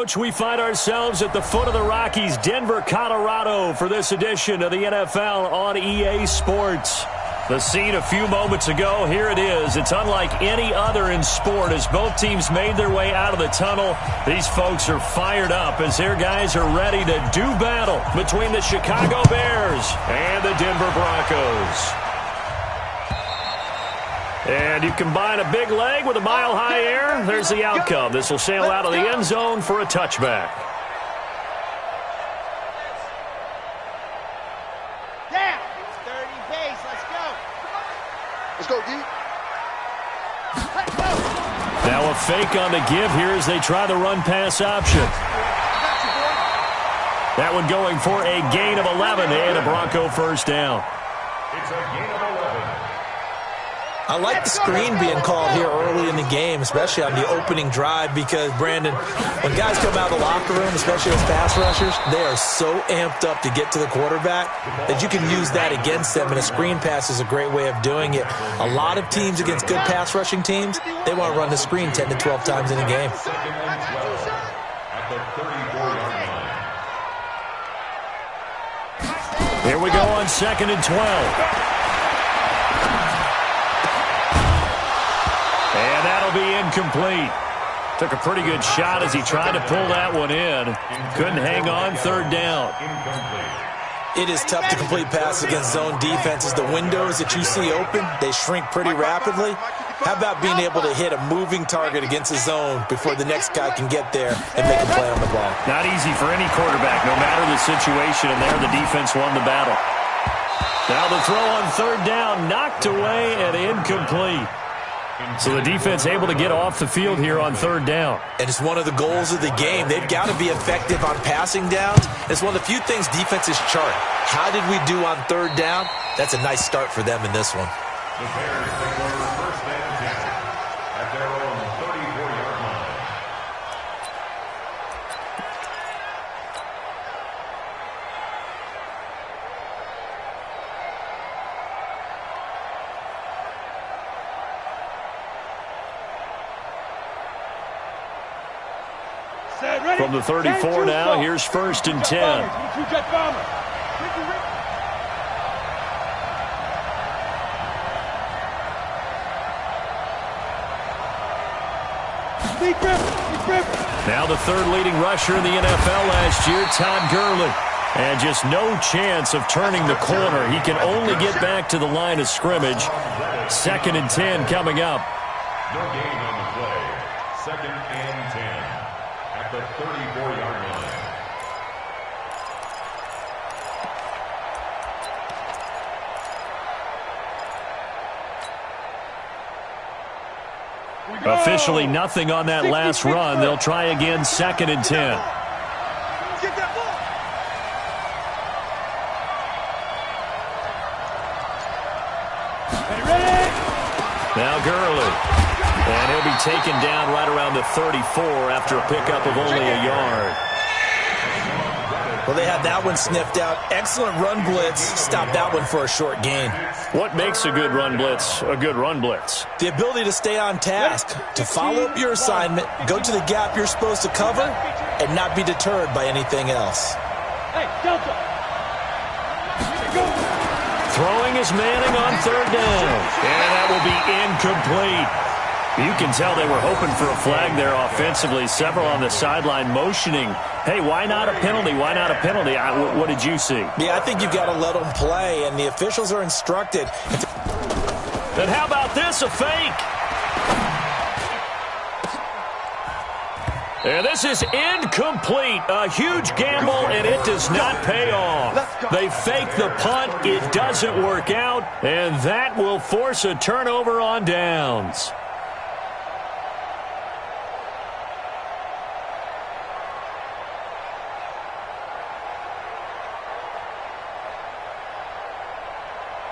Coach, we find ourselves at the foot of the Rockies, Denver, Colorado, for this edition of the NFL on EA Sports. The scene a few moments ago, here it is. It's unlike any other in sport as both teams made their way out of the tunnel. These folks are fired up as their guys are ready to do battle between the Chicago Bears and the Denver Broncos. And you combine a big leg with a mile-high air, there's the outcome. This will sail out of the end zone for a touchback. Down. 30 pace. Let's go. Let's go, D. Now a fake on the give here as they try the run-pass option. That one going for a gain of 11 and a Bronco first down. It's a gain of 11. I like the screen being called here early in the game, especially on the opening drive, because, Brandon, when guys come out of the locker room, especially as pass rushers, they are so amped up to get to the quarterback that you can use that against them, and a screen pass is a great way of doing it. A lot of teams against good pass rushing teams, they want to run the screen 10 to 12 times in a game. Here we go on 2nd and 12. And that'll be incomplete. Took a pretty good shot as he tried to pull that one in. Couldn't hang on, 3rd down. It is tough to complete passes against zone defenses. The windows that you see open, they shrink pretty rapidly. How about being able to hit a moving target against a zone before the next guy can get there and make a play on the ball? Not easy for any quarterback, no matter the situation, and there the defense won the battle. Now the throw on 3rd down, knocked away and incomplete. So the defense able to get off the field here on 3rd down. And it's one of the goals of the game. They've got to be effective on passing downs. It's one of the few things defenses chart. How did we do on 3rd down? That's a nice start for them in this one. The Bears take over first and 10 at their own 34-yard line. From the 34 now, here's 1st and 10. Now the 3rd leading rusher in the NFL last year, Todd Gurley. And just no chance of turning the corner. He can only get back to the line of scrimmage. 2nd and 10 coming up. No gain on the play. 2nd and 10 at the 34-yard line. Officially nothing on that last run. They'll try again, 2nd and 10. Get that ball. Now Gurley. And he'll be taken down right around the 34 after a pickup of only a yard. Well, they had that one sniffed out. Excellent run blitz. Stop that one for a short gain. What makes a good run blitz a good run blitz? The ability to stay on task, to follow up your assignment, go to the gap you're supposed to cover, and not be deterred by anything else. Hey, Delta. Throwing is Manning on 3rd down. And that will be incomplete. You can tell they were hoping for a flag there offensively. Several on the sideline motioning. Hey, why not a penalty? Why not a penalty? What did you see? Yeah, I think you've got to let them play, and the officials are instructed. And how about this, a fake? And this is incomplete. A huge gamble, and it does not pay off. They fake the punt. It doesn't work out, and that will force a turnover on downs.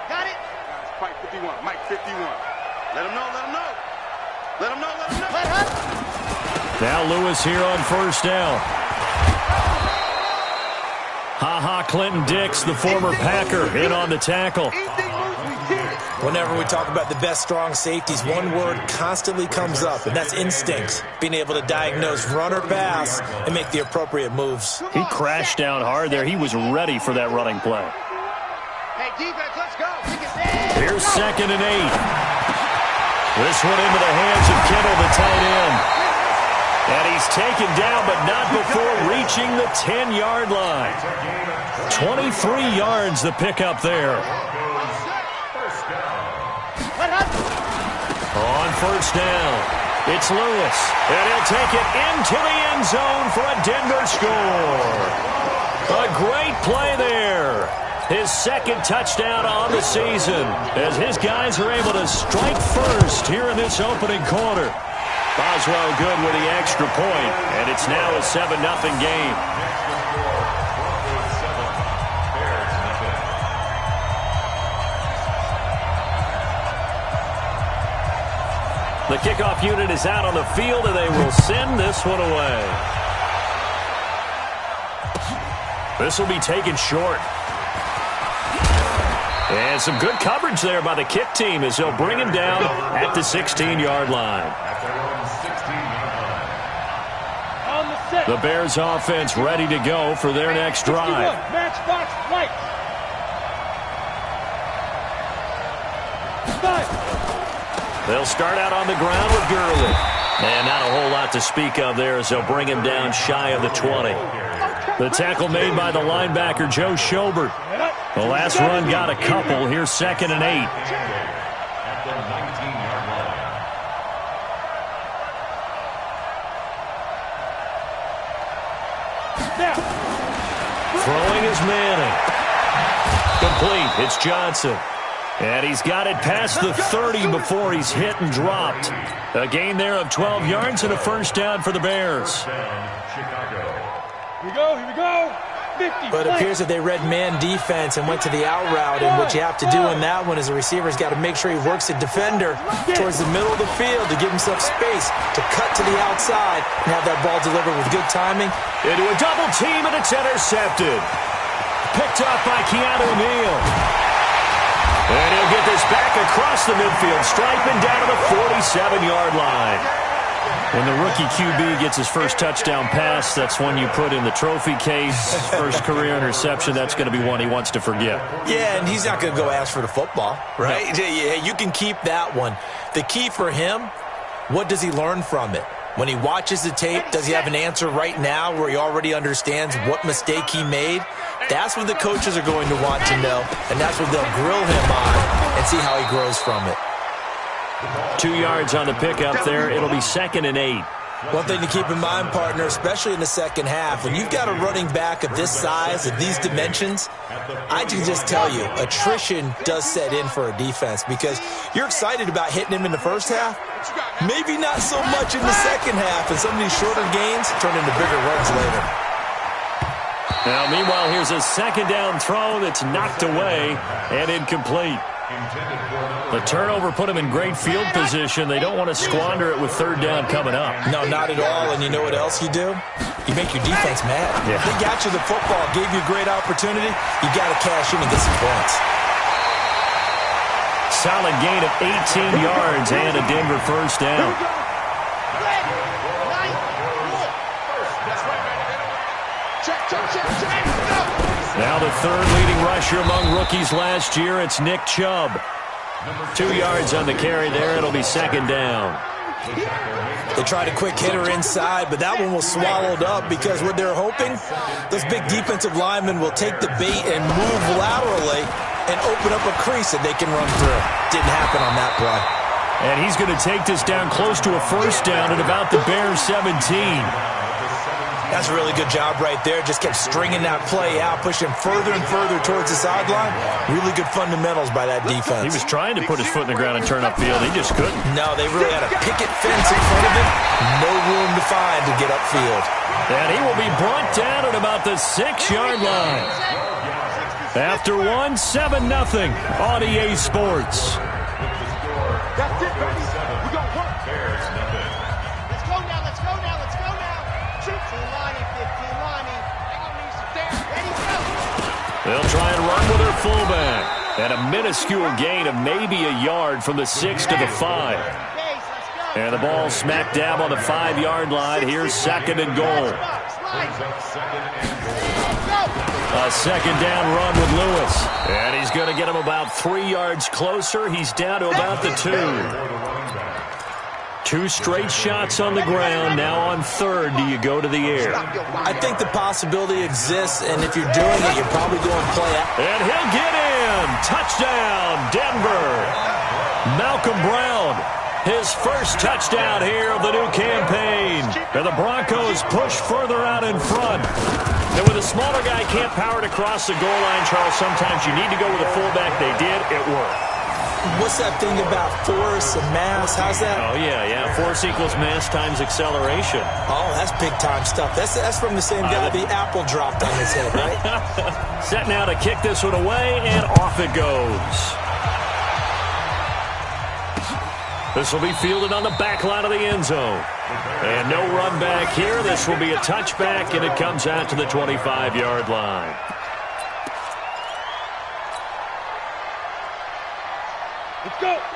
Got it. Mike 51. Mike 51. Let him know. Let him know. Let him know. Let him know. Let him. Now Lewis here on 1st down. Ha-ha, Clinton Dix, the former Packer, in on the tackle. Anything moves, we get it. Whenever we talk about the best strong safeties, one word constantly comes up, and that's instincts. Being able to diagnose run or pass and make the appropriate moves. He crashed down hard there. He was ready for that running play. Hey, defense, let's go. Here's 2nd and 8. This one into the hands of Kittle, the tight end. And he's taken down, but not before reaching the 10-yard line. 23 yards the pickup there. On 1st down, it's Lewis, and he'll take it into the end zone for a Denver score. A great play there. His 2nd touchdown on the season as his guys are able to strike first here in this opening quarter. Boswell good with the extra point, and it's now a 7-0 game. The kickoff unit is out on the field, and they will send this one away. This will be taken short. And some good coverage there by the kick team as they'll bring him down at the 16-yard line. The Bears offense ready to go for their next drive. Matchbox right. They'll start out on the ground with Gurley. And not a whole lot to speak of there as they'll bring him down shy of the 20. The tackle made by the linebacker, Joe Schobert. The last run got a couple. Here's 2nd and 8. At the 19-yard line. Throwing is Manning. Complete. It's Johnson. And he's got it past the 30 before he's hit and dropped. A gain there of 12 yards and a 1st down for the Bears. Here we go, here we go. 50. But it appears that they read man defense and went to the out route, and what you have to do in that one is the receiver's got to make sure he works the defender towards the middle of the field to give himself space to cut to the outside and have that ball delivered with good timing. Into a double team, and it's intercepted. Picked up by Keanu Neal. And he'll get this back across the midfield stripe and down to the 47-yard line. When the rookie QB gets his first touchdown pass, that's one you put in the trophy case. First career interception, that's going to be one he wants to forget. Yeah, and he's not going to go ask for the football, right? No. Yeah, you can keep that one. The key for him, what does he learn from it? When he watches the tape, does he have an answer right now where he already understands what mistake he made? That's what the coaches are going to want to know, and that's what they'll grill him on and see how he grows from it. 2 yards on the pickup there. It'll be 2nd and 8. One thing to keep in mind, partner, especially in the second half, when you've got a running back of this size, of these dimensions, I can just tell you, attrition does set in for a defense because you're excited about hitting him in the first half, maybe not so much in the second half, and some of these shorter gains turn into bigger runs later. Now, meanwhile, here's a 2nd down throw that's knocked away and incomplete. The turnover put him in great field position. They don't want to squander it with 3rd down coming up. No, not at all. And you know what else you do? You make your defense mad. Yeah. They got you the football, gave you a great opportunity. You got to cash in and get some points. Solid gain of 18 yards and a Denver 1st down. Now the 3rd leading rusher among rookies last year, it's Nick Chubb. 2 yards on the carry there. It'll be 2nd down. They tried a quick hitter inside, but that one was swallowed up because what they're hoping, those big defensive linemen will take the bait and move laterally and open up a crease that they can run through. Didn't happen on that play. And he's going to take this down close to a 1st down at about the Bears 17. That's a really good job right there. Just kept stringing that play out, pushing further and further towards the sideline. Really good fundamentals by that defense. He was trying to put his foot in the ground and turn upfield. He just couldn't. No, they really had a picket fence in front of him. No room to find to get upfield. And he will be brought down at about the 6-yard line. After 1, 7-0 on EA Sports. That's it, baby. We got work. Bears, nothing. Let's go now, let's go now, let's go now. 15 Lonnie, 15 Lonnie. Hang on, need some dance. Ready, go. They'll try and run with their fullback. And a minuscule gain of maybe a yard from the 6 to the 5. And the ball smack dab on the 5-yard line. Here's 2nd and goal. A 2nd down run with Lewis. And he's going to get him about 3 yards closer. He's down to about the 2. 2 straight shots on the ground. Now on 3rd, do you go to the air? I think the possibility exists, and if you're doing it, you're probably going to play out. And he'll get in. Touchdown, Denver. Malcolm Brown, his first touchdown here of the new campaign. And the Broncos push further out in front. And when the smaller guy can't power it across the goal line, Charles, sometimes you need to go with a fullback. They did. It worked. What's that thing about force and mass? How's that? Oh, yeah. Force equals mass times acceleration. Oh, that's big-time stuff. That's from the same guy the apple dropped on his head, right? Set now to kick this one away, and off it goes. This will be fielded on the back line of the end zone. And no run back here. This will be a touchback, and it comes out to the 25-yard line.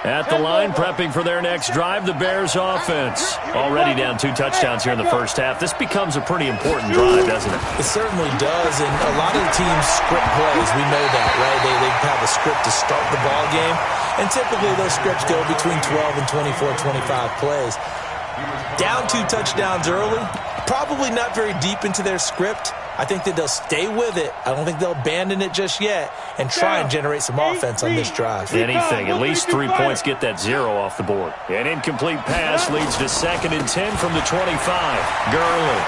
At the line, prepping for their next drive, the Bears offense. Already down 2 touchdowns here in the first half. This becomes a pretty important drive, doesn't it? It certainly does, and a lot of the teams script plays. We know that, right? They have a script to start the ball game, and typically those scripts go between 12 and 24, 25 plays. Down 2 touchdowns early, probably not very deep into their script. I think that they'll stay with it. I don't think they'll abandon it just yet and try and generate some offense on this drive. Anything. At least 3 points get that 0 off the board. An incomplete pass leads to 2nd and 10 from the 25. Gurley.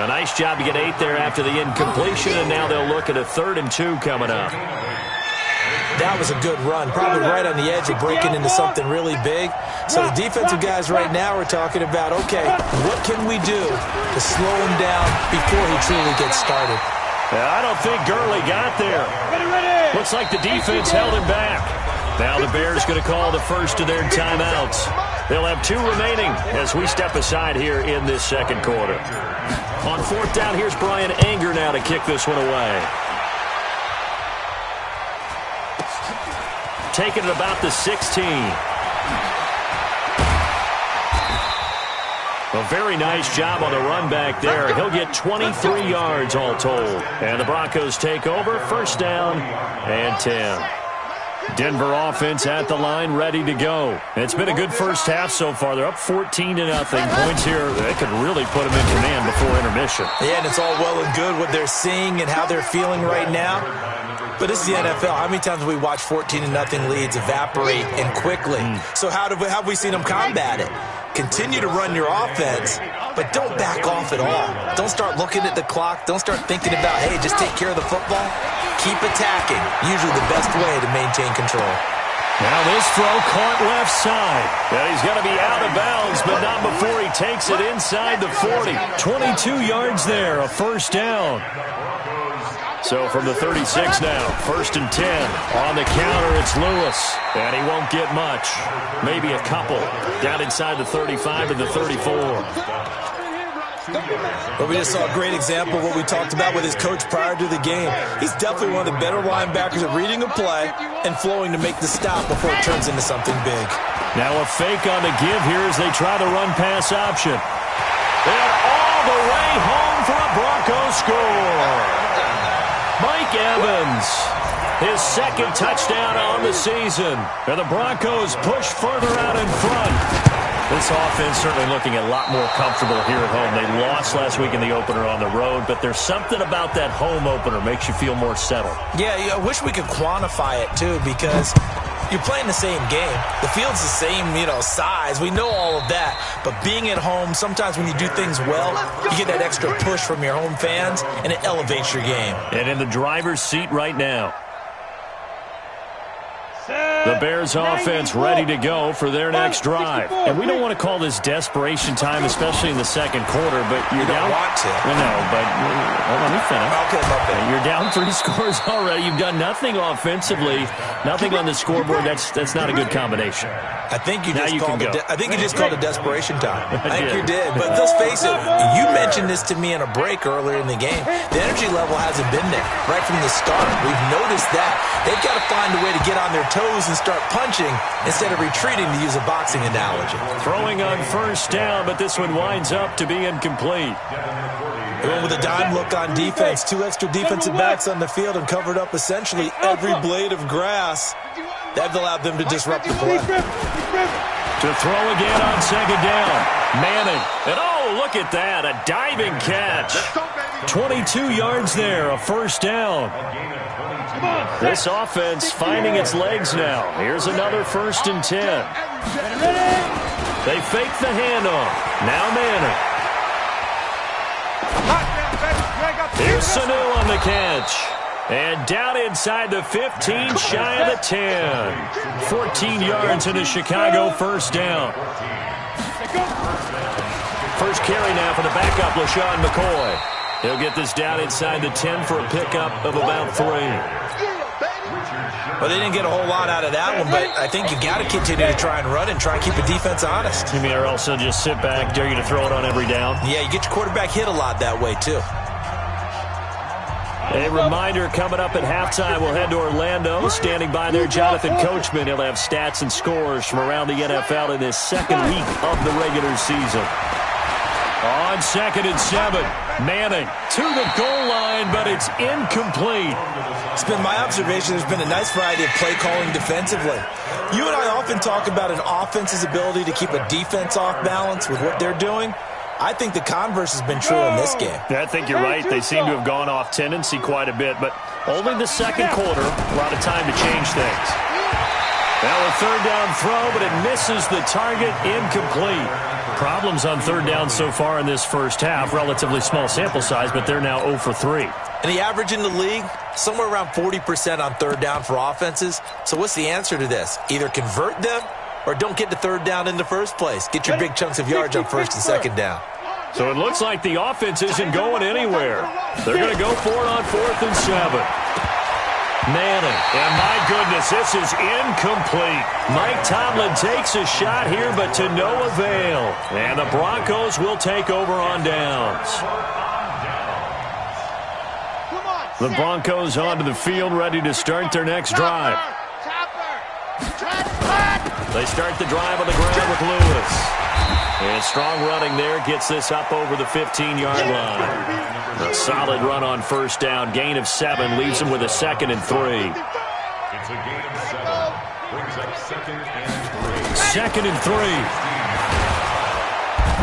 A nice job to get 8 there after the incompletion, and now they'll look at a 3rd and 2 coming up. That was a good run, probably right on the edge of breaking into something really big. So the defensive guys right now are talking about, okay, what can we do to slow him down before he truly gets started? I don't think Gurley got there. Looks like the defense held him back. Now the Bears going to call the first of their timeouts. They'll have 2 remaining as we step aside here in this 2nd quarter. On 4th down, here's Brian Anger now to kick this one away. Taking it about the 16. A very nice job on the run back there. He'll get 23 yards all told. And the Broncos take over. 1st down and 10. Denver offense at the line, ready to go. It's been a good first half so far. They're up 14-0. Points here, they could really put them in command before intermission. Yeah, and it's all well and good what they're seeing and how they're feeling right now. But this is the NFL. How many times have we watched 14-0 leads evaporate and quickly? So how have we seen them combat it? Continue to run your offense, but don't back off at all. Don't start looking at the clock. Don't start thinking about, hey, just take care of the football. Keep attacking. Usually the best way to maintain control. Now this throw caught left side. And he's going to be out of bounds, but not before he takes it inside the 40. 22 yards there, a 1st down. So from the 36 now, 1st and 10. On the counter, it's Lewis. And he won't get much. Maybe a couple. Down inside the 35 and the 34. But we just saw a great example of what we talked about with his coach prior to the game. He's definitely one of the better linebackers at reading a play and flowing to make the stop before it turns into something big. Now a fake on the give here as they try the run-pass option. And all the way home for a Broncos score. Mike Evans, his 2nd touchdown on the season. And the Broncos push further out in front. This offense certainly looking a lot more comfortable here at home. They lost last week in the opener on the road, but there's something about that home opener makes you feel more settled. Yeah, I wish we could quantify it, too, because you're playing the same game. The field's the same, size. We know all of that. But being at home, sometimes when you do things well, you get that extra push from your home fans, and it elevates your game. And in the driver's seat right now, the The Bears offense ready to go for their next drive. And we don't want to call this desperation time, especially in the second quarter, but you're down. Want to. I know, but let me finish. Okay. You're down 3 scores already. You've done nothing offensively, nothing on the scoreboard. That's not a good combination. I think you just called it desperation time. I think you did. But let's face it, you mentioned this to me in a break earlier in the game. The energy level hasn't been there right from the start. We've noticed that. They've got to find a way to get on their toes and start punching instead of retreating, to use a boxing analogy. Throwing on first down, but this one winds up to be incomplete. Going with a dime look on defense. 2 extra defensive backs on the field and covered up essentially every blade of grass. That allowed them to disrupt the play. To throw again on second down. Manning. And oh, look at that. A diving catch. 22 yards there. A first down. This offense finding its legs now. Here's another 1st and 10. They fake the handoff. Now Manning. Here's Sanu on the catch. And down inside the 15, shy of the 10. 14 yards in a Chicago first down. First carry now for the backup, LaShawn McCoy. He'll get this down inside the 10 for a pickup of about 3. Well, they didn't get a whole lot out of that one, but I think you got to continue to try and run and try and keep the defense honest. You mean, or also just sit back, dare you to throw it on every down? Yeah, you get your quarterback hit a lot that way, too. A reminder, coming up at halftime, we'll head to Orlando. Standing by there, Jonathan Coachman. He'll have stats and scores from around the NFL in this second week of the regular season. On 2nd and 7, Manning to the goal line, but it's incomplete. It's been my observation there's been a nice variety of play calling defensively. You and I often talk about an offense's ability to keep a defense off balance with what they're doing. I think the converse has been true in this game. I think you're right. They seem to have gone off tendency quite a bit, but only the second quarter, a lot of time to change things. Now a 3rd down throw, but it misses the target, incomplete. Problems on 3rd down so far in this first half. Relatively small sample size, but they're now 0 for 3. And the average in the league, somewhere around 40% on 3rd down for offenses. So what's the answer to this? Either convert them or don't get to 3rd down in the first place. Get your big chunks of yards on 1st and 2nd down. So it looks like the offense isn't going anywhere. They're going to go for it on 4th and 7. Manning, and my goodness, this is incomplete. Mike Tomlin takes a shot here, but to no avail. And the Broncos will take over on downs. The Broncos onto the field, ready to start their next drive. They start the drive on the ground with Lewis. And strong running there gets this up over the 15-yard line. A solid run on first down. Gain of 7 leaves him with a 2nd and 3. It's a gain of 7. Brings up 2nd and 3. 2nd and 3.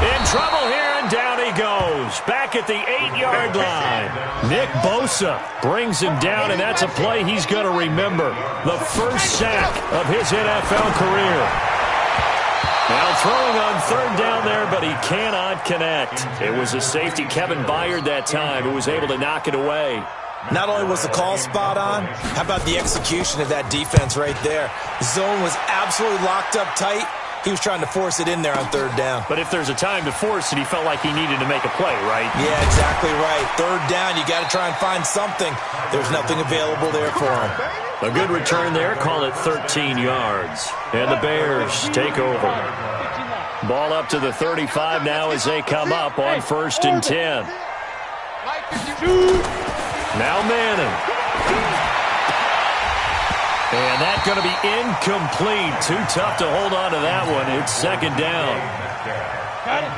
In trouble here, and down he goes. Back at the 8-yard line. Nick Bosa brings him down, and that's a play he's going to remember. The first sack of his NFL career. Now throwing on 3rd down there, but he cannot connect. It was a safety, Kevin Byard, that time, who was able to knock it away. Not only was the call spot on, how about the execution of that defense right there? The zone was absolutely locked up tight. He was trying to force it in there on 3rd down. But if there's a time to force it, he felt like he needed to make a play, right? Yeah, exactly right. 3rd down, you got to try and find something. There's nothing available there for him. A good return there, call it 13 yards. And the Bears take over. Ball up to the 35 now as they come up on 1st and 10. Now Manning. And that's going to be incomplete. Too tough to hold on to that one. It's 2nd down.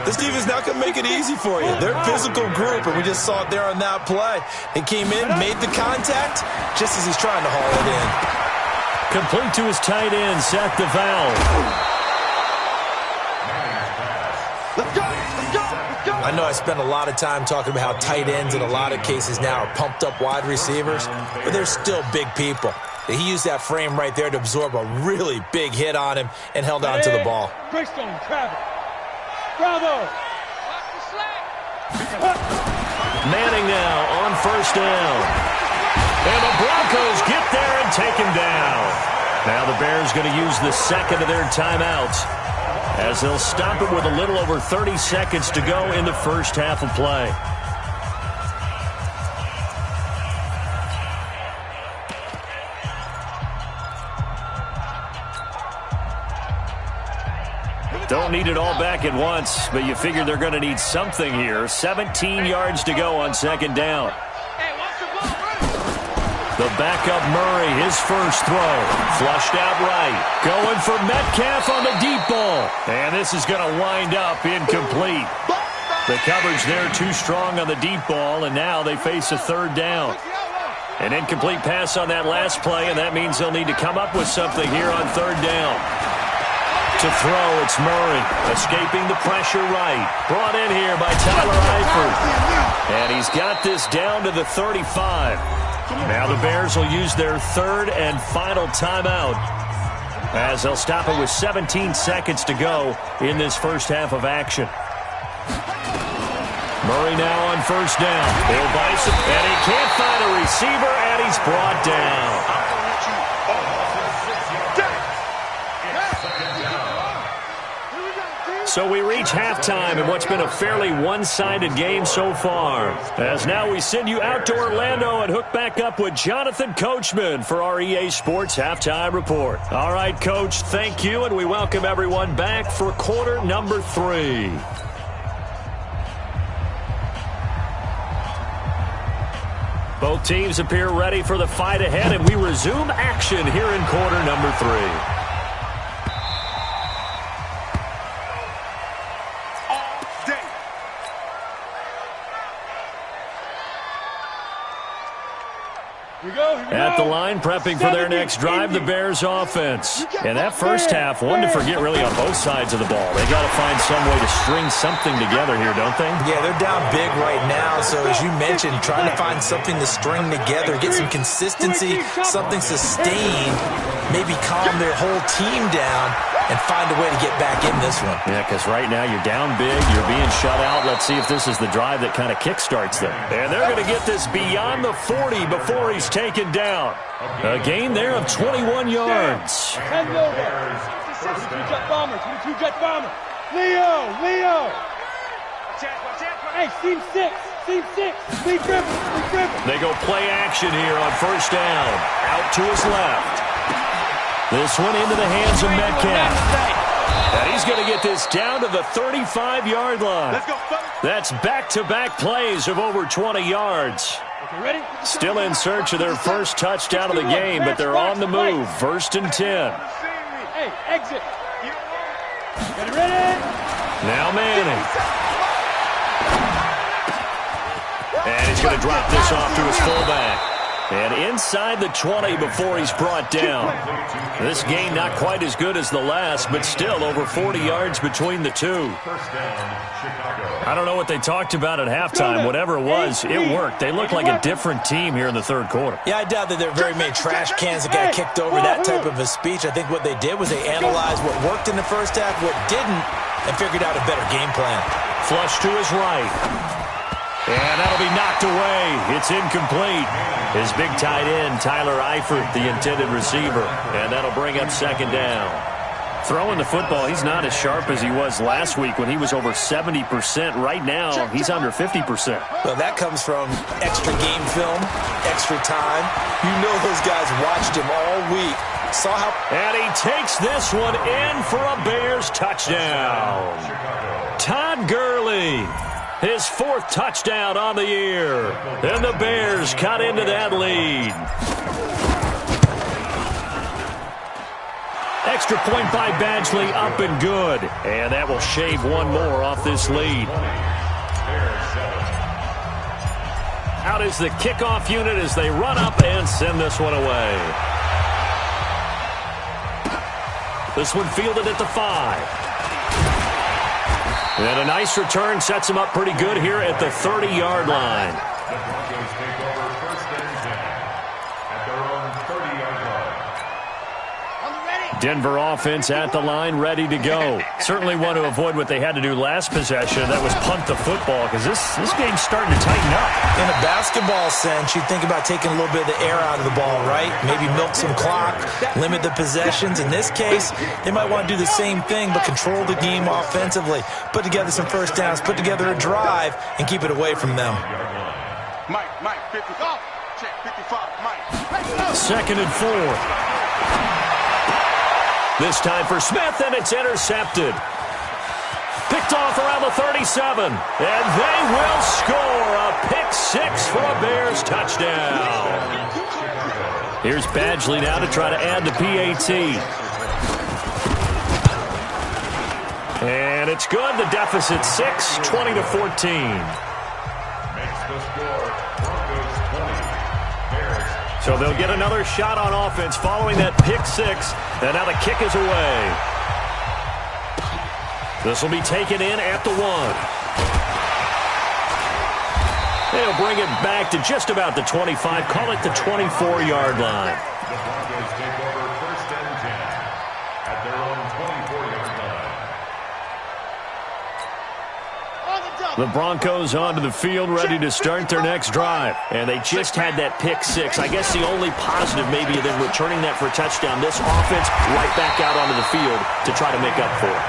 This defense is not going to make it easy for you. They're a physical group, and we just saw it there on that play. He came in, made the contact, just as he's trying to haul it in. Complete to his tight end, Seth DeVal. I know I spent a lot of time talking about how tight ends in a lot of cases now are pumped up wide receivers, but they're still big people. He used that frame right there to absorb a really big hit on him and held on to the ball. Greystone, Travis. Bravo. Manning now on 1st down. And the Broncos get there and take him down. Now the Bears going to use the second of their timeouts as they'll stop it with a little over 30 seconds to go in the first half of play. Don't need it all back at once, but you figure they're going to need something here. 17 yards to go on second down. The backup Murray, his first throw. Flushed out right. Going for Metcalf on the deep ball. And this is going to wind up incomplete. The coverage there too strong on the deep ball, and now they face a third down. An incomplete pass on that last play, and that means they'll need to come up with something here on third down. To throw, it's Murray, escaping the pressure right. Brought in here by Tyler Eifert. And he's got this down to the 35. Now the Bears will use their third and final timeout as they'll stop it with 17 seconds to go in this first half of action. Murray now on first down. Bill Bison, and he can't find a receiver, and he's brought down. So we reach halftime in what's been a fairly one-sided game so far. As now we send you out to Orlando and hook back up with Jonathan Coachman for our EA Sports Halftime Report. All right, Coach, thank you, and we welcome everyone back for quarter number 3. Both teams appear ready for the fight ahead, and we resume action here in quarter number 3. At the line, prepping for their next drive, the Bears offense. And that first half, one to forget really on both sides of the ball. They got to find some way to string something together here, don't they? Yeah, they're down big right now. So as you mentioned, trying to find something to string together, get some consistency, something sustained, maybe calm their whole team down and find a way to get back in this one. Yeah, because right now you're down big, you're being shut out. Let's see if this is the drive that kind of kickstarts them. And they're going to get this beyond the 40 before he's taken down. A gain there of 21 yards. 10 over. 22-jet bomber. 22-jet bomber. Leo. Hey, seam 6. Seam 6. Lee Griffin. They go play action here on first down. Out to his left. This one into the hands of Metcalf. And he's going to get this down to the 35-yard line. Let's go, That's back-to-back plays of over 20 yards. Ready? Still in search of their first touchdown of the game, but they're on the move. First and 10. Hey, exit. Ready? Now Manning. And he's going to drop this off to his fullback. And inside the 20 before he's brought down. This gain not quite as good as the last, but still over 40 yards between the two. I don't know what they talked about at halftime. Whatever it was, it worked. They look like a different team here in the third quarter. Yeah, I doubt that there are very many trash cans that got kicked over, that type of a speech. I think what they did was they analyzed what worked in the first half, what didn't, and figured out a better game plan. Flush to his right. And that'll be knocked away. It's incomplete. His big tight end, Tyler Eifert, the intended receiver. And that'll bring up second down. Throwing the football, he's not as sharp as he was last week when he was over 70%. Right now, he's under 50%. Well, that comes from extra game film, extra time. You know those guys watched him all week. Saw how... And he takes this one in for a Bears touchdown. Todd Gurley. His fourth touchdown on the year. And the Bears cut into that lead. Extra point by Badgley, up and good. And that will shave one more off this lead. Out is the kickoff unit as they run up and send this one away. This one fielded at the 5. And a nice return sets him up pretty good here at the 30-yard line. The Broncos take over first and 10 at their own 30-yard line. Denver offense at the line, ready to go. Certainly want to avoid what they had to do last possession. That was punt the football, because this game's starting to tighten up. In a basketball sense, you think about taking a little bit of the air out of the ball, right? Maybe milk some clock, limit the possessions. In this case, they might want to do the same thing, but control the game offensively. Put together some first downs, put together a drive, and keep it away from them. Mike, 55. Check, 55, Mike. 2nd and 4. This time for Smith, and it's intercepted. Picked off around the 37, and they will score a pick-6 for a Bears touchdown. Here's Badgley now to try to add the PAT. And it's good. The deficit 6, 20-14. Makes the score Broncos 20, Bears. So they'll get another shot on offense following that pick-6, and now the kick is away. This will be taken in at the 1. They'll bring it back to just about the 25, call it the 24-yard line. The Broncos take over 1st and 10 at their own 24-yard line. The Broncos onto the field, ready to start their next drive. And they just had that pick-6. I guess the only positive maybe of them returning that for a touchdown. This offense right back out onto the field to try to make up for it.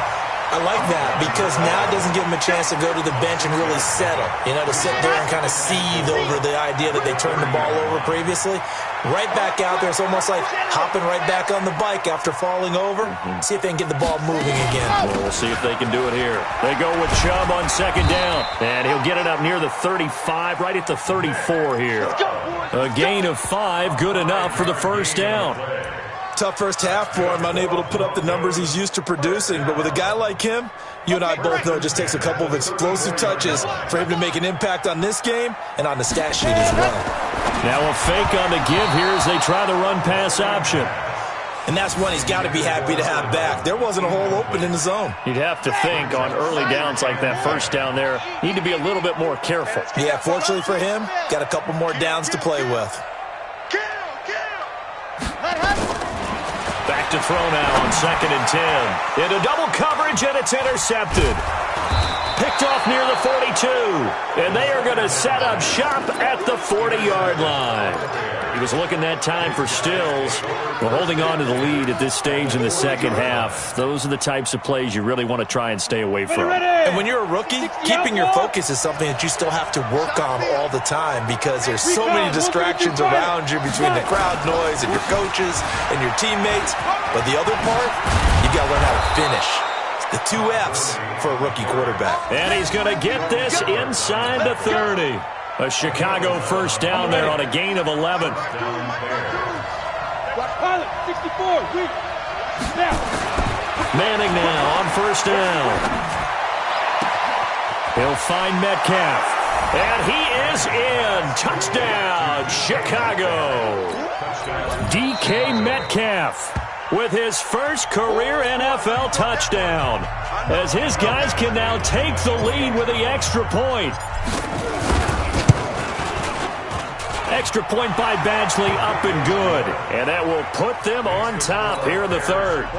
I like that because now it doesn't give them a chance to go to the bench and really settle. You know, to sit there and kind of seethe over the idea that they turned the ball over previously. Right back out there. It's almost like hopping right back on the bike after falling over. See if they can get the ball moving again. Well, we'll see if they can do it here. They go with Chubb on 2nd down. And he'll get it up near the 35, right at the 34 here. A gain of 5, good enough for the first down. Tough first half for him, unable to put up the numbers he's used to producing. But with a guy like him, you and I both know it just takes a couple of explosive touches for him to make an impact on this game and on the stat sheet as well. Now a fake on the give here as they try the run-pass option. And that's one he's got to be happy to have back. There wasn't a hole open in the zone. You'd have to think on early downs like that first down there, need to be a little bit more careful. Yeah, fortunately for him, got a couple more downs to play with. Back to throw now on 2nd and 10. Into double coverage, and it's intercepted. Picked off near the 42. And they are going to set up shop at the 40-yard line. He was looking that time for Stills. We're holding on to the lead at this stage in the second half. Those are the types of plays you really want to try and stay away from. And when you're a rookie, keeping your focus is something that you still have to work on all the time because there's so many distractions around you between the crowd noise and your coaches and your teammates. But the other part, you got to learn how to finish. The 2 F's for a rookie quarterback. And he's going to get this inside the 30. A Chicago first down there on a gain of 11. Pilot, 64, weak. Now. Manning now on first down. He'll find Metcalf. And he is in. Touchdown, Chicago. DK Metcalf with his first career NFL touchdown, as his guys can now take the lead with the extra point. Extra point by Badgley, up and good. And that will put them on top here in the 3rd.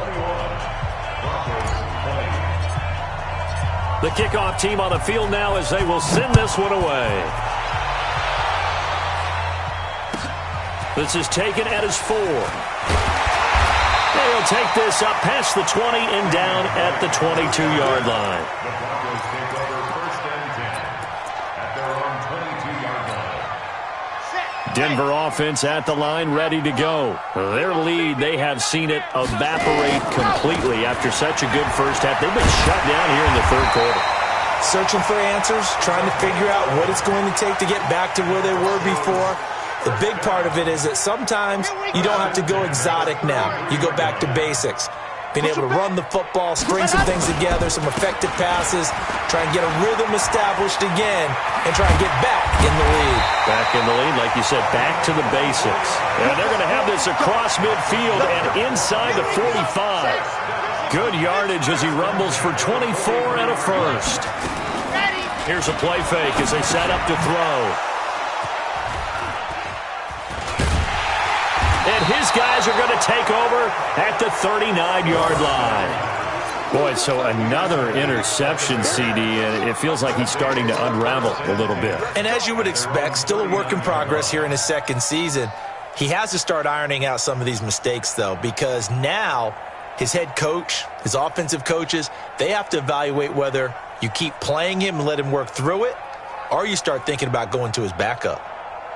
The kickoff team on the field now as they will send this one away. This is taken at his 4. They'll take this up past the 20 and down at the 22-yard line. The Broncos take over 1st and 10 at their own 22-yard line. Denver offense at the line, ready to go. Their lead, they have seen it evaporate completely after such a good first half. They've been shut down here in the 3rd quarter. Searching for answers, trying to figure out what it's going to take to get back to where they were before. The big part of it is that sometimes you don't have to go exotic now. You go back to basics. Being able to run the football, string some things together, some effective passes, try and get a rhythm established again, and try and get back in the lead. Back in the lead, like you said, back to the basics. And they're going to have this across midfield and inside the 45. Good yardage as he rumbles for 24 and a first. Here's a play fake as they set up to throw. And his guys are going to take over at the 39-yard line. Boy, so another interception, CD, and it feels like he's starting to unravel a little bit. And as you would expect, still a work in progress here in his second season. He has to start ironing out some of these mistakes, though, because now his head coach, his offensive coaches, they have to evaluate whether you keep playing him and let him work through it, or you start thinking about going to his backup.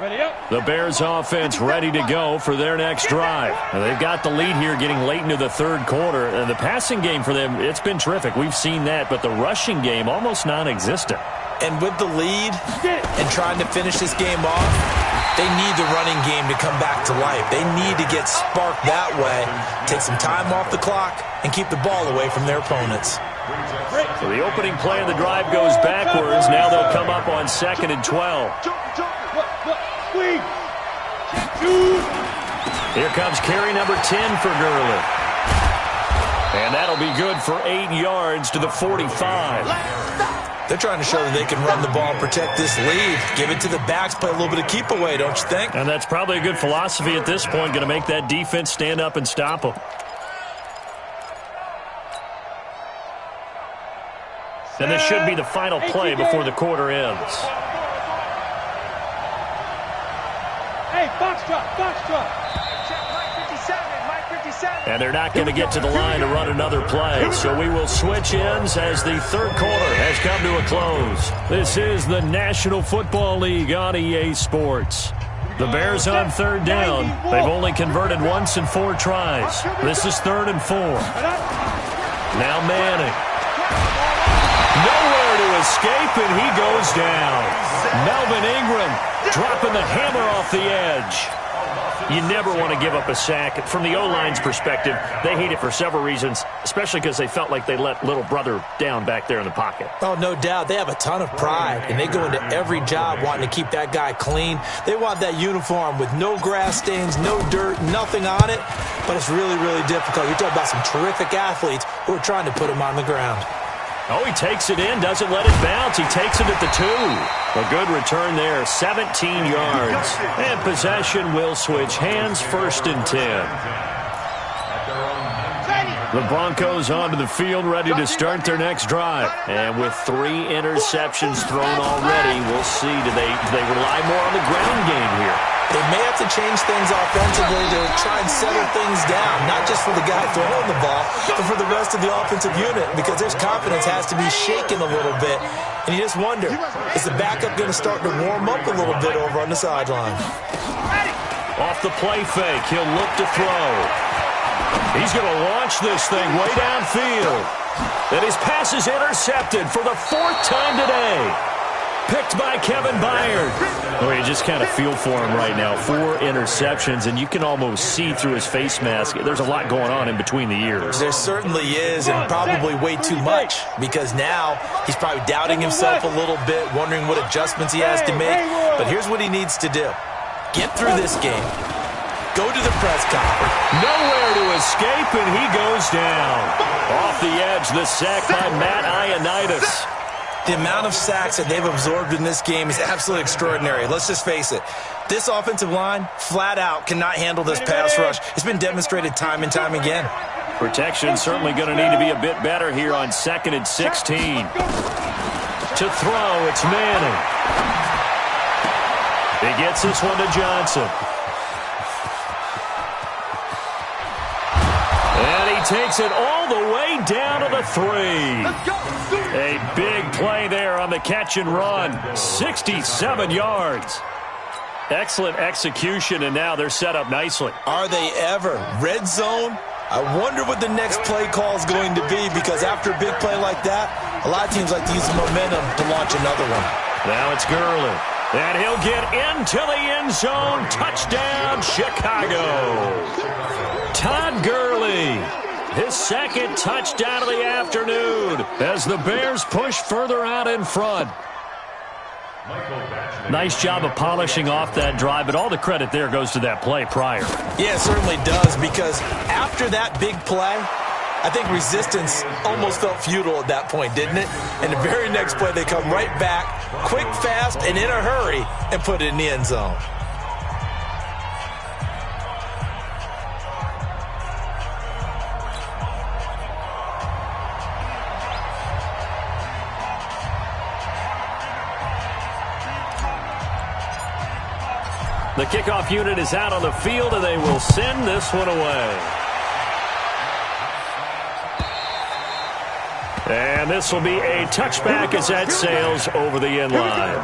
Ready up. The Bears offense ready to go for their next drive. Now, they've got the lead here getting late into the third quarter. And the passing game for them, it's been terrific. We've seen that, but the rushing game almost non-existent. And with the lead and trying to finish this game off, they need the running game to come back to life. They need to get sparked that way, take some time off the clock, and keep the ball away from their opponents. So the opening play of the drive goes backwards. Now they'll come up on 2nd and 12. Here comes carry number 10 for Gurley. And that'll be good for 8 yards to the 45. They're trying to show that they can run the ball and protect this lead. Give it to the backs, play a little bit of keep away, don't you think? And that's probably a good philosophy at this point, going to make that defense stand up and stop them. And this should be the final play before the quarter ends. Hey, box drop. And they're not going to get to the line to run another play. So we will switch ends as the third quarter has come to a close. This is the National Football League on EA Sports. The Bears on third down. They've only converted once in 4 tries. This is 3rd and 4. Now Manning. Nowhere to escape, and he goes down. Melvin Ingram dropping the hammer off the edge. You never want to give up a sack. From the O-line's perspective, they hate it for several reasons, especially because they felt like they let little brother down back there in the pocket. Oh, no doubt. They have a ton of pride, and they go into every job wanting to keep that guy clean. They want that uniform with no grass stains, no dirt, nothing on it, but it's really, really difficult. You're talking about some terrific athletes who are trying to put him on the ground. Oh, he takes it in, doesn't let it bounce. He takes it at the 2. A good return there, 17 yards. And possession will switch hands, 1st and 10. The Broncos onto the field, ready to start their next drive. And with 3 interceptions thrown already, we'll see, do they rely more on the ground game here? They may have to change things offensively to try and settle things down, not just for the guy throwing the ball, but for the rest of the offensive unit, because their confidence has to be shaken a little bit. And you just wonder, is the backup going to start to warm up a little bit over on the sideline? Off the play fake, he'll look to throw. He's going to launch this thing way downfield. And his pass is intercepted for the 4th time today. Picked by Kevin Byard. Oh, you just kind of feel for him right now. 4 interceptions, and you can almost see through his face mask. There's a lot going on in between the ears. There certainly is, and probably way too much, because now he's probably doubting himself a little bit, wondering what adjustments he has to make. But here's what he needs to do. Get through this game. Go to the press conference. Nowhere to escape, and he goes down. Off the edge, the sack by Matt Ioannidis. The amount of sacks that they've absorbed in this game is absolutely extraordinary. Let's just face it. This offensive line, flat out, cannot handle this pass rush. It's been demonstrated time and time again. Protection certainly going to need to be a bit better here on 2nd and 16. To throw, it's Manning. He gets this one to Johnson. And he takes it all the way down to the 3. A big play there on the catch and run. 67 yards. Excellent execution, and now they're set up nicely. Are they ever? Red zone? I wonder what the next play call is going to be, because after a big play like that, a lot of teams like to use the momentum to launch another one. Now it's Gurley. And he'll get into the end zone. Touchdown, Chicago. Todd Gurley. His 2nd touchdown of the afternoon as the Bears push further out in front. Nice job of polishing off that drive, but all the credit there goes to that play prior. Yeah, it certainly does, because after that big play, I think resistance almost felt futile at that point, didn't it? And the very next play, they come right back, quick, fast, and in a hurry, and put it in the end zone. The kickoff unit is out on the field, and they will send this one away. And this will be a touchback as that sails over the end line.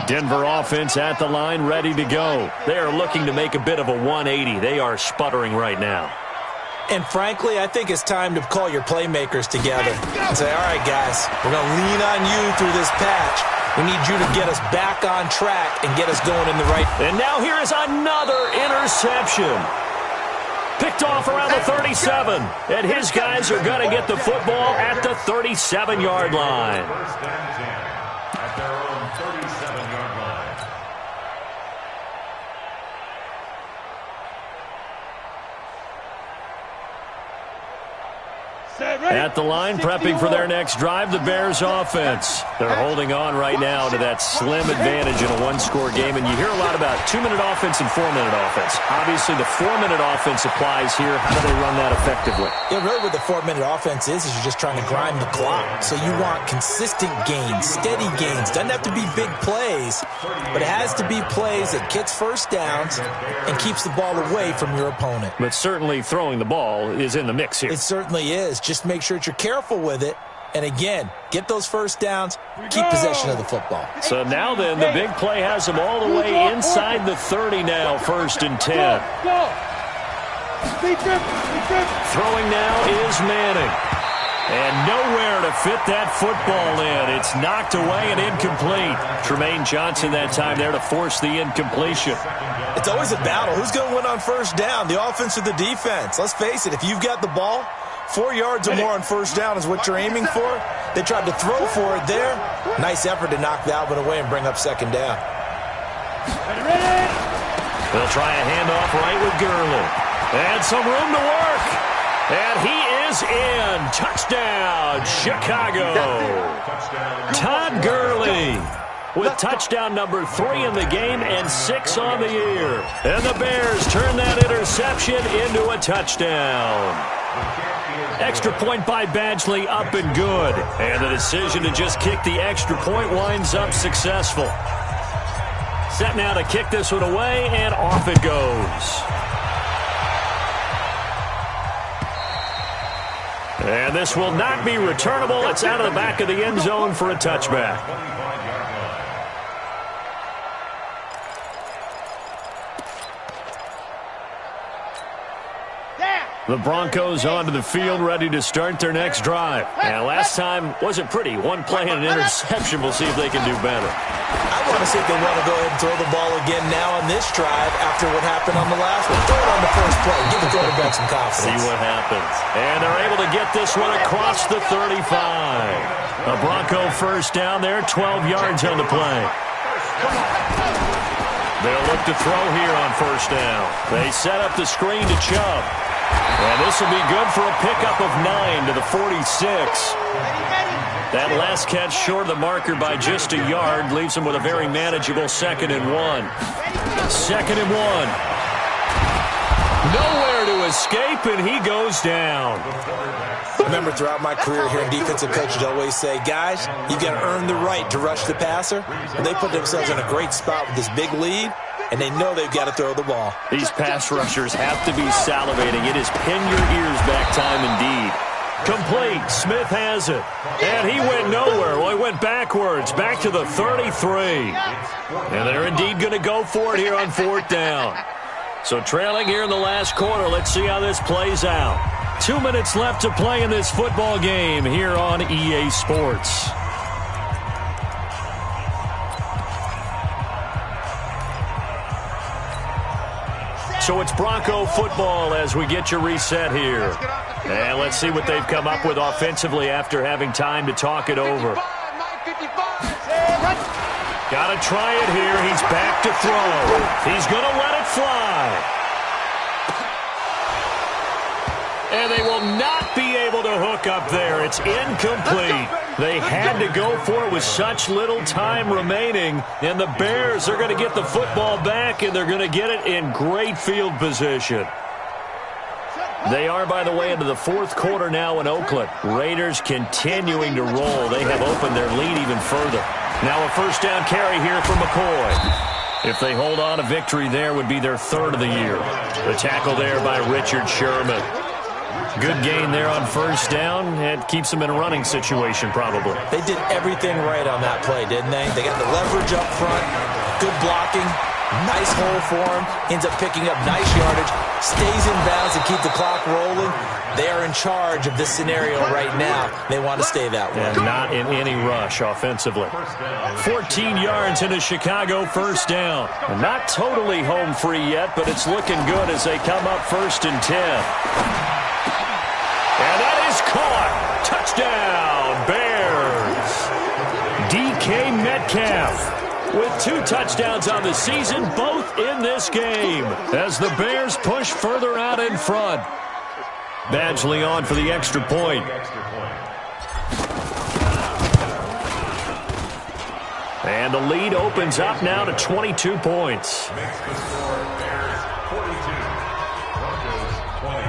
Denver offense at the line, ready to go. They are looking to make a bit of a 180. They are sputtering right now. And frankly, I think it's time to call your playmakers together and say, all right, guys, we're going to lean on you through this patch. We need you to get us back on track and get us going in the right. And now here is another interception. Picked off around the 37. And his guys are going to get the football at the 37-yard line. First and 10 at their own 37-yard line. At the line, prepping for their next drive, the Bears offense. They're holding on right now to that slim advantage in a one-score game, and you hear a lot about 2-minute offense and 4-minute offense. Obviously, the 4-minute offense applies here. How do they run that effectively? Yeah, really what the 4-minute offense is you're just trying to grind the clock. So you want consistent gains, steady gains. Doesn't have to be big plays, but it has to be plays that gets first downs and keeps the ball away from your opponent. But certainly throwing the ball is in the mix here. It certainly is. Just make sure that you're careful with it. And again, get those first downs, keep possession of the football. So now then, the big play has them all the way inside the 30 now, 1st and 10. Throwing now is Manning. And nowhere to fit that football in. It's knocked away and incomplete. Tremaine Johnson that time there to force the incompletion. It's always a battle. Who's going to win on first down, the offense or the defense? Let's face it, if you've got the ball, 4 yards or more on first down is what you're aiming for. They tried to throw for it there. Nice effort to knock Valvin away and bring up second down. They'll try a handoff right with Gurley. And some room to work. And he is in. Touchdown, Chicago. Todd Gurley with touchdown number 3 in the game and 6 on the year. And the Bears turn that interception into a touchdown. Extra point by Badgley, up and good. And the decision to just kick the extra point winds up successful. Set now to kick this one away, and off it goes. And this will not be returnable. It's out of the back of the end zone for a touchback. The Broncos onto the field, ready to start their next drive. And last time wasn't pretty. One play and an interception. We'll see if they can do better. I want to see if they want to go ahead and throw the ball again now on this drive after what happened on the last one. Throw it on the first play. Give the quarterback some confidence. See what happens. And they're able to get this one across the 35. A Bronco first down there, 12 yards on the play. They'll look to throw here on first down. They set up the screen to Chubb. And this will be good for a pickup of 9 to the 46. That last catch short of the marker by just a yard leaves him with a very manageable 2nd and 1. 2nd and 1. Nowhere to escape, and he goes down. I remember throughout my career hearing defensive coaches always say, guys, you got to earn the right to rush the passer. And they put themselves in a great spot with this big lead, and they know they've got to throw the ball. These pass rushers have to be salivating. It is pin your ears back time indeed. Complete. Smith has it. And he went nowhere. Well, he went backwards, back to the 33. And they're indeed going to go for it here on 4th down. So trailing here in the last quarter. Let's see how this plays out. 2 minutes left to play in this football game here on EA Sports. So it's Bronco football as we get you reset here. And let's see what they've come up with offensively after having time to talk it over. Got to try it here. He's back to throw. He's going to let it fly. And they will not be able to hook up there. It's incomplete. They had to go for it with such little time remaining. And the Bears are going to get the football back, and they're going to get it in great field position. They are, by the way, into the fourth quarter now in Oakland. Raiders continuing to roll. They have opened their lead even further. Now a first down carry here for McCoy. If they hold on, a victory there would be their third of the year. The tackle there by Richard Sherman. Good gain there on first down. It keeps them in a running situation, probably. They did everything right on that play, didn't they? They got the leverage up front, good blocking, nice hole for him, ends up picking up nice yardage, stays in bounds to keep the clock rolling. They are in charge of this scenario right now. They want to stay that way. And not in any rush offensively. 14 yards into Chicago, first down. And not totally home free yet, but it's looking good as they come up 1st and 10. And that is caught. Touchdown, Bears. DK Metcalf with 2 touchdowns on the season, both in this game, as the Bears push further out in front. Badgley on for the extra point. And the lead opens up now to 22 points. Makes the score Bears 42, Broncos 20.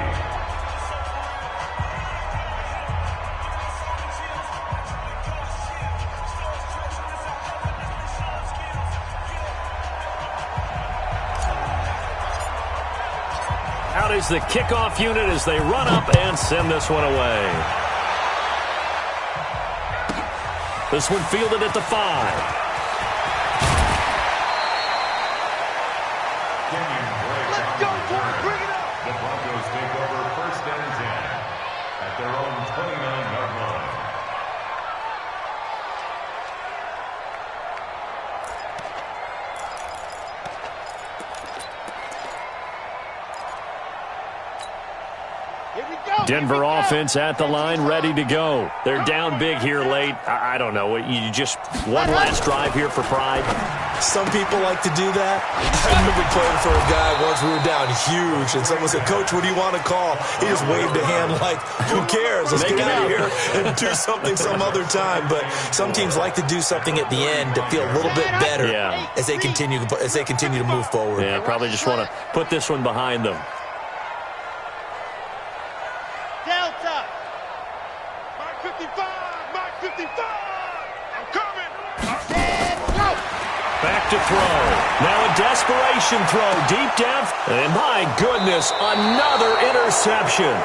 Out is the kickoff unit as they run up and send this one away. This one fielded at the 5. Let's go, boys. Bring it up. The Broncos take over 1st and 10 at their own 29-yard line. Here we go. Denver offense at the line, ready to go. They're down big here late. I don't know. You just one last drive here for pride. Some people like to do that. I remember playing for a guy once. We were down huge, and someone said, "Coach, what do you want to call?" He just waved a hand like, "Who cares? Let's get out of here and do something some other time." But some teams like to do something at the end to feel a little bit better as they continue to move forward. Yeah, probably just want to put this one behind them. Delta. Mark 55, Mark 55. I'm coming. And go. Back to throw. Now a desperation throw deep down. And my goodness, another interception.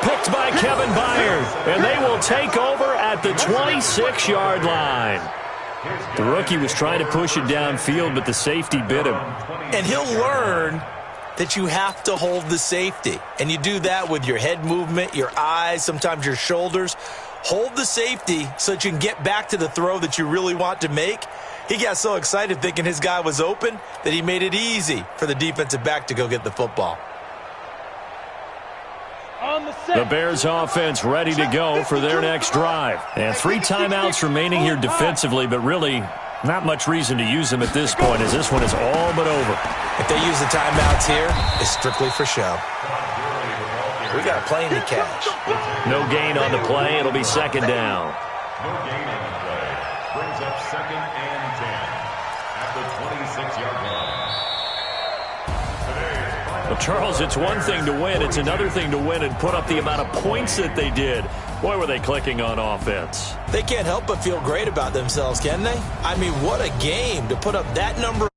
Picked by Kevin Byard. And they will take over at the 26-yard line. The rookie was trying to push it downfield, but the safety bit him. And he'll learn that you have to hold the safety. And you do that with your head movement, your eyes, sometimes your shoulders. Hold the safety so that you can get back to the throw that you really want to make. He got so excited thinking his guy was open that he made it easy for the defensive back to go get the football. On the set. The Bears offense ready to go for their next drive. And 3 timeouts remaining here defensively, but really not much reason to use them at this point, as this one is all but over. If they use the timeouts here, it's strictly for show. We got a plane to catch. No gain on the play. It'll be 2nd down. No gain on the play. Brings up 2nd and 10 at the 26-yard line. Well, Charles, it's one thing to win. It's another thing to win and put up the amount of points that they did. Boy, were they clicking on offense. They can't help but feel great about themselves, can they? I mean, what a game to put up that number.